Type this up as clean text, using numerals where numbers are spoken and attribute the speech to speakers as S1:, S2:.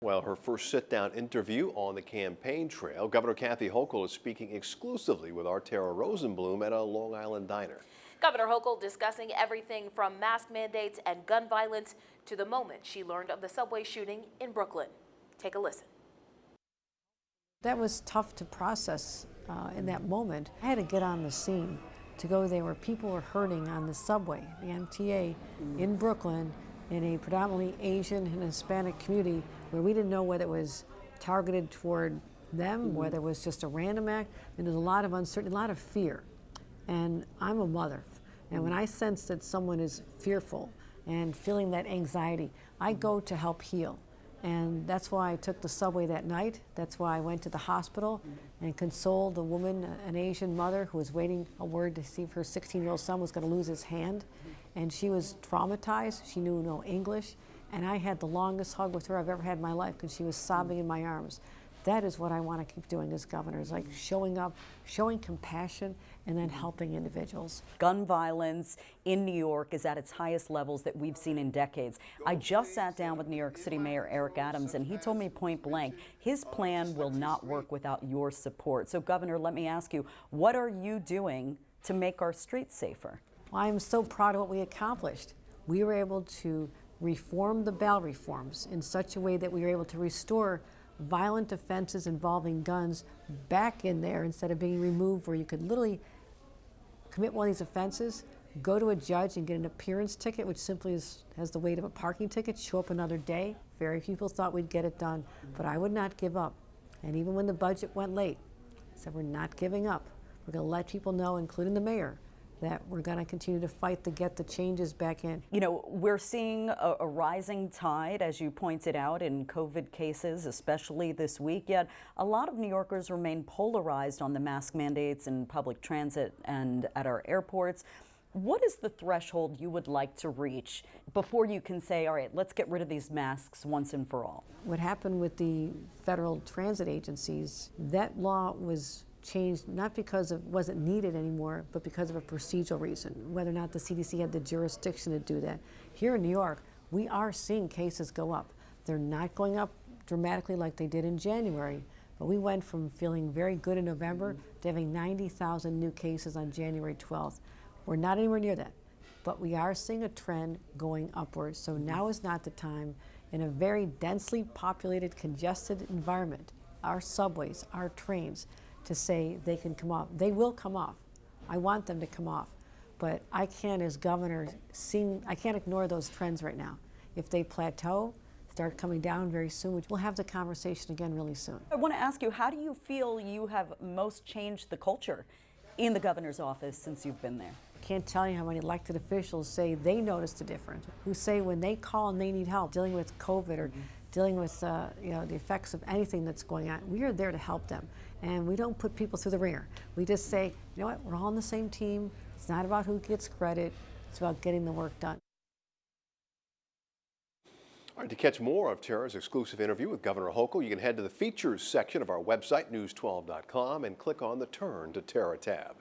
S1: Well, her first sit-down interview on the campaign trail, Governor Kathy Hochul is speaking exclusively with our Tara Rosenblum at a Long Island diner.
S2: Governor Hochul discussing everything from mask mandates and gun violence to the moment she learned of the subway shooting in Brooklyn. Take a listen.
S3: That was tough to process in that moment. I had to get on the scene to go there where people were hurting on the subway, the MTA in Brooklyn, in a predominantly Asian and Hispanic community where we didn't know whether it was targeted toward them, whether it was just a random act, and there's a lot of uncertainty, a lot of fear. And I'm a mother, and when I sense that someone is fearful and feeling that anxiety, I go to help heal. And that's why I took the subway that night. That's why I went to the hospital and consoled a woman, an Asian mother who was waiting a word to see if her 16-year-old son was going to lose his hand. And she was traumatized. She knew no English. And I had the longest hug with her I've ever had in my life because she was sobbing in my arms. That is what I want to keep doing as governor, is like showing up, showing compassion, and then helping individuals.
S4: Gun violence in New York is at its highest levels that we've seen in decades. I just sat down with New York City Mayor Eric Adams, and he told me point blank, his plan will not work without your support. So, Governor, let me ask you, what are you doing to make our streets safer?
S3: Well, I'm so proud of what we accomplished. We were able to reform the bail reforms in such a way that we were able to restore violent offenses involving guns back in there instead of being removed, where you could literally commit one of these offenses, go to a judge and get an appearance ticket, which simply has the weight of a parking ticket, show up another day. Very few people thought we'd get it done, but I would not give up. And even when the budget went late, I said we're not giving up. We're going to let people know, including the mayor, that we're going to continue to fight to get the changes back in.
S4: You know, we're seeing a rising tide, as you pointed out, in COVID cases, especially this week, yet a lot of New Yorkers remain polarized on the mask mandates in public transit and at our airports. What is the threshold you would like to reach before you can say, all right, let's get rid of these masks once and for all?
S3: What happened with the federal transit agencies, that law was changed not because it wasn't needed anymore, but because of a procedural reason, whether or not the CDC had the jurisdiction to do that. Here in New York, we are seeing cases go up. They're not going up dramatically like they did in January, but we went from feeling very good in November to having 90,000 new cases on January 12th. We're not anywhere near that, but we are seeing a trend going upwards. So now is not the time, in a very densely populated, congested environment, our subways, our trains, to say they can come off. They will come off. I want them to come off. But I can't, as governor, I can't ignore those trends right now. If they plateau, start coming down very soon, we'll have the conversation again really soon.
S4: I want to ask you, how do you feel you have most changed the culture in the governor's office since you've been there?
S3: Can't tell you how many elected officials say they noticed a difference, who say when they call and they need help dealing with COVID or dealing with the effects of anything that's going on, we are there to help them. And we don't put people through the ringer. We just say, you know what, we're all on the same team. It's not about who gets credit. It's about getting the work done.
S1: All right, to catch more of Tara's exclusive interview with Governor Hochul, you can head to the features section of our website, news12.com, and click on the Turn to Tara tab.